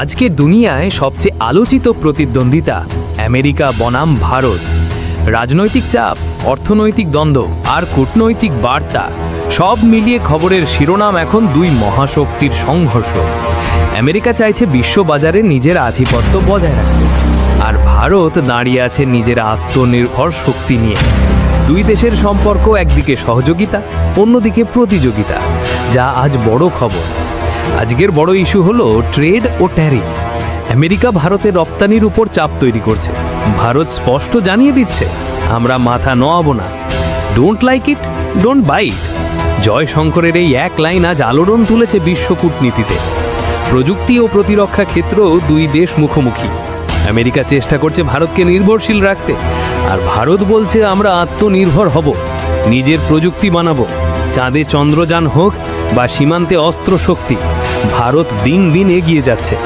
আজকের দুনিয়ায় সবচেয়ে আলোচিত প্রতিদ্বন্দ্বিতা আমেরিকা বনাম ভারত। রাজনৈতিক চাপ, অর্থনৈতিক দ্বন্দ্ব আর কূটনৈতিক বার্তা সব মিলিয়ে খবরের শিরোনাম এখন দুই মহাশক্তির সংঘর্ষ। আমেরিকা চাইছে বিশ্ববাজারে নিজের আধিপত্য বজায় রাখতে, আর ভারত দাঁড়িয়ে আছে নিজের আত্মনির্ভর শক্তি নিয়ে। দুই দেশের সম্পর্ক একদিকে সহযোগিতা, অন্যদিকে প্রতিযোগিতা, যা আজ বড় খবর। আজকের বড় ইস্যু হলো ট্রেড ও ট্যারিফ। আমেরিকা ভারতের রপ্তানির উপর চাপ তৈরি করছে। ভারত স্পষ্ট জানিয়ে দিচ্ছে, আমরা মাথা নোয়াবো না। Don't like it, don't buy it. জয়শঙ্করের এই এক লাইন আজ আলোড়ন তুলেছে বিশ্ব কূটনীতিতে। প্রযুক্তি ও প্রতিরক্ষা ক্ষেত্রেও দুই দেশ মুখোমুখি। আমেরিকা চেষ্টা করছে ভারতকে নির্ভরশীল রাখতে, আর ভারত বলছে আমরা আত্মনির্ভর হব, নিজের প্রযুক্তি বানাবো। চাঁদে চন্দ্রযান হোক বা সীমান্তে অস্ত্র শক্তি, ভারত দিন দিন এগিয়ে যাচ্ছে।